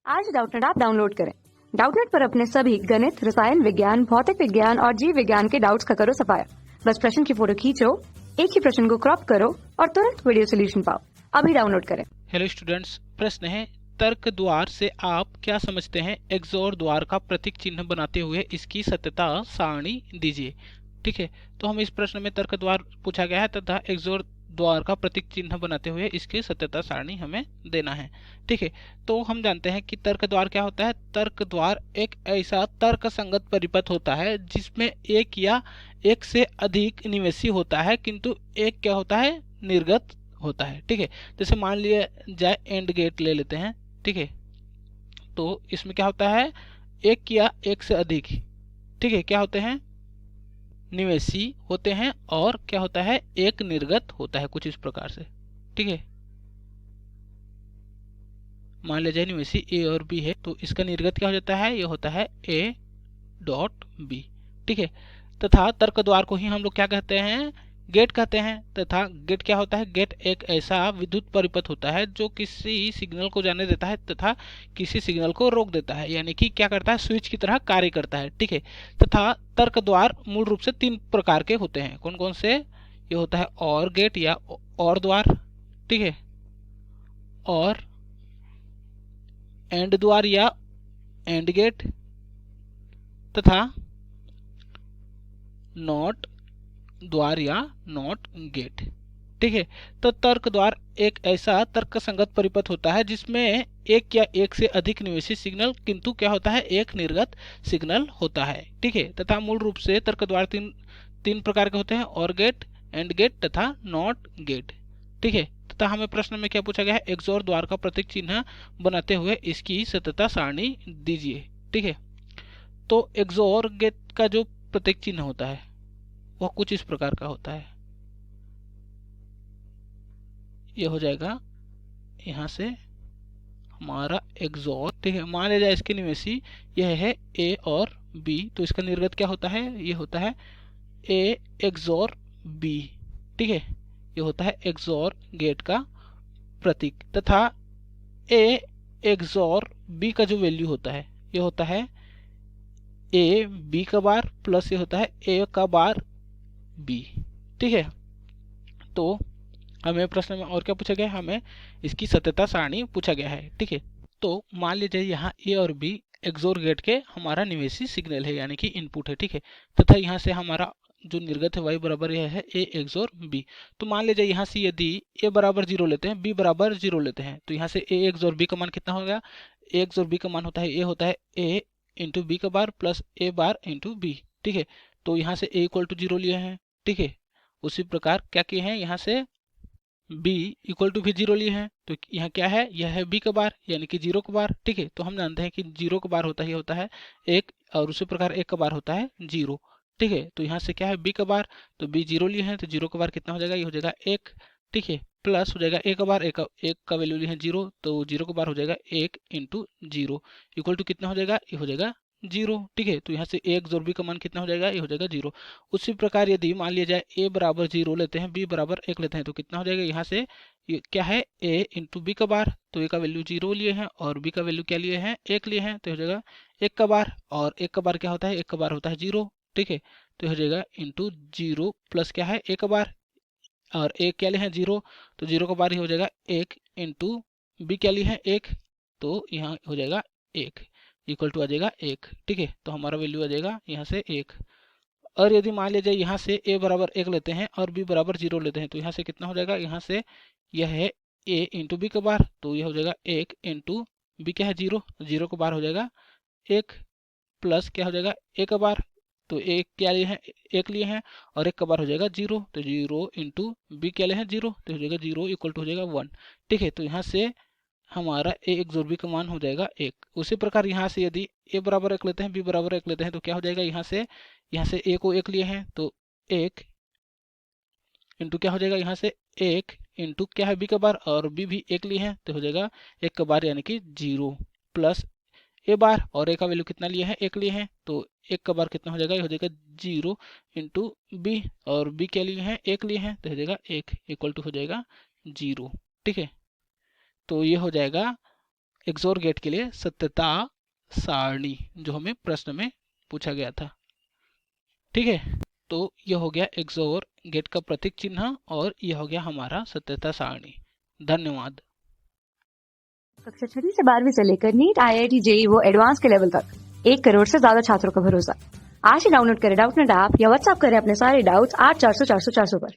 आज Doubtnut app download करें। Doubtnut पर अपने सभी गणित, रसायन विज्ञान, भौतिक विज्ञान और जीव विज्ञान के डाउट्स का करो सफाया। बस प्रश्न की फोटो खींचो, एक ही प्रश्न को क्रॉप करो और तुरंत वीडियो सोल्यूशन पाओ। अभी डाउनलोड करें। हेलो स्टूडेंट्स, प्रश्न है तर्क द्वार से आप क्या समझते हैं? एक्सोर द्वार का प्रतीक चिन्ह बनाते हुए इसकी सत्यता सारणी दीजिए। ठीक है, तो हम इस प्रश्न में तर्क द्वार पूछा गया है तथा एक्सोर द्वार का प्रतीक चिन्ह बनाते हुए इसकी सत्यता सारणी हमें देना है। ठीक है, तो हम जानते हैं कि तर्क द्वार क्या होता है। तर्क द्वार एक ऐसा तर्क संगत परिपथ होता है जिसमें एक या एक से अधिक निवेशी होता है, किंतु एक क्या होता है, निर्गत होता है। ठीक है, जैसे मान लिया जाए एंड गेट ले लेते हैं। ठीक है, तो इसमें क्या होता है, एक या एक से अधिक, ठीक है, क्या होते हैं, निवेशी होते हैं और क्या होता है, एक निर्गत होता है, कुछ इस प्रकार से। ठीक है, मान लिया जाए निवेशी ए और बी है, तो इसका निर्गत क्या हो जाता है, ये होता है ए डॉट बी। ठीक है, तथा तर्क द्वार को ही हम लोग क्या कहते हैं, गेट कहते हैं। तथा गेट क्या होता है, गेट एक ऐसा विद्युत परिपथ होता है जो किसी सिग्नल को जाने देता है तथा किसी सिग्नल को रोक देता है, यानी कि क्या करता है, स्विच की तरह कार्य करता है। ठीक है, तथा तर्क द्वार मूल रूप से तीन प्रकार के होते हैं। कौन कौन से? ये होता है और गेट या और द्वार, ठीक है, और एंड द्वार या एंड गेट, तथा नॉट द्वार या नॉट गेट। ठीक है, तो तर्क द्वार एक ऐसा तर्क संगत परिपथ होता है जिसमें एक या एक से अधिक निवेशी सिग्नल, किंतु क्या होता है, एक निर्गत सिग्नल होता है। ठीक है, तथा मूल रूप से तर्क द्वार तीन प्रकार के होते हैं, और गेट, एंड गेट तथा नॉट गेट। ठीक है, तथा हमें प्रश्न में क्या पूछा गया है, एक्सोर द्वार का प्रतीक चिन्ह बनाते हुए इसकी सत्यता सारणी दीजिए। ठीक है, तो एक्सोर गेट का जो प्रतीक चिन्ह होता है वह कुछ इस प्रकार का होता है। ये हो जाएगा यहाँ से हमारा एक्सोर। ठीक है, मान लिया जाए इसके निवेशी यह है ए और बी, तो इसका निर्गत क्या होता है, ये होता है ए एक्सोर बी। ठीक है, ये होता है एक्सोर गेट का प्रतीक। तथा ए एक्सोर बी का जो वैल्यू होता है, ये होता है ए बी का बार प्लस ये होता है ए का बार बी। ठीक है, तो हमें प्रश्न में और क्या पूछा गया है, हमें इसकी सत्यता सारणी पूछा गया है। ठीक है, तो मान लीजिए यहाँ ए और बी एक्सोर गेट के हमारा निवेशी सिग्नल है, यानी कि इनपुट है। ठीक है, तथा यहाँ से हमारा जो निर्गत है वही बराबर यह है ए एक्सोर बी। तो मान लीजिए यहाँ से यदि ए बराबर 0 लेते हैं, बी बराबर 0 लेते हैं, तो यहाँ से ए एक्सोर बी का मान कितना होगा, ए एक्सोर बी का मान होता है, ए होता है ए इंटू बी का बार प्लस ए बार इंटू बी। ठीक है, तो यहाँ से ए इक्वल टू 0 लिए हैं। ठीक है, उसी प्रकार क्या किए हैं, यहाँ से b इक्वल टू भी 0 लिए हैं, तो यहाँ क्या है, यह है b का बार यानी कि 0 का बार। ठीक है, तो हम जानते हैं कि 0 का बार होता है 1, और उसी प्रकार 1 का बार होता है 0। ठीक है, तो यहाँ से क्या है, b का बार, तो b 0 लिए हैं, तो 0 का बार कितना हो जाएगा, ये हो जाएगा 1। ठीक है, प्लस हो जाएगा a का बार, एक का वैल्यू लिए हैं 0, तो 0 का बार हो जाएगा 1 इंटू 0 इक्वल टू कितना हो जाएगा, ये हो जाएगा 0। ठीक है, तो यहाँ से a एक्सोर b का मान कितना हो जाएगा, ये हो जाएगा 0। उसी प्रकार यदि मान लिया जाए a बराबर 0 लेते हैं, b बराबर 1 लेते हैं, तो कितना हो जाएगा, यहाँ से ये क्या है, a इंटू बी का बार, तो a का वैल्यू 0 लिए हैं और b का वैल्यू क्या लिए हैं, 1 लिए हैं, तो हो जाएगा 1 का बार, और 1 का बार क्या होता है, 1 का बार होता है 0। ठीक है, तो हो जाएगा इंटू 0 प्लस क्या है, a का बार, और a क्या लिए हैं 0, तो 0 का बार ही हो जाएगा 1 इंटू बी क्या लिए हैं 1, तो यहाँ हो जाएगा 1 इक्वल टू आ जाएगा 1। ठीक है, तो हमारा वैल्यू आ जाएगा यहाँ से 1। और यदि मान लिया जाए यहाँ से a बराबर 1 लेते हैं और b बराबर 0 लेते हैं, तो यहाँ से कितना हो जाएगा, यहाँ से यह है a इंटू बी का बार, तो यह हो जाएगा 1 इंटू बी क्या है 0, 0 का बार हो जाएगा 1 प्लस क्या हो जाएगा a का बार, तो एक क्या लिए हैं, 1 लिए हैं, और 1 का बार हो जाएगा 0, तो 0 इंटू बी क्या लिए हैं 0, तो हो जाएगा 0 इक्वल टू हो जाएगा 1। ठीक है, तो यहाँ से हमारा ए एक्सोर बी का मान हो जाएगा 1। उसी प्रकार यहाँ से यदि a बराबर 1 लेते हैं, b बराबर 1 लेते हैं, तो क्या हो जाएगा, यहाँ से a को 1 लिए हैं, तो 1 इंटू क्या हो जाएगा, यहाँ से 1 इंटू क्या है, b का बार, और b भी 1 लिए हैं, तो हो जाएगा 1 का बार यानी कि 0 प्लस a बार, और a का वैल्यू कितना लिए हैं, 1 लिए हैं, तो 1 का बार कितना हो जाएगा, ये हो जाएगा 0 इंटू बी, और b क्या लिए हैं, 1 लिए हैं, तो हो जाएगा 1 इक्वल टू हो जाएगा 0। ठीक है, तो ये हो जाएगा एक्सोर गेट के लिए सत्यता सारणी जो हमें प्रश्न में पूछा गया था। ठीक है, तो यह हो गया एक्सोर गेट का प्रतीक चिन्ह और यह हो गया हमारा सत्यता सारणी। धन्यवाद। कक्षा 6 से 12वीं से लेकर नीट, IIT, JEE वो एडवांस के लेवल तक 1 करोड़ से ज्यादा छात्रों का भरोसा। आज ही डाउनलोड करें डाउटनेट ऐप या व्हाट्सएप करें अपने सारे डाउट्स 8400 400 400 पर।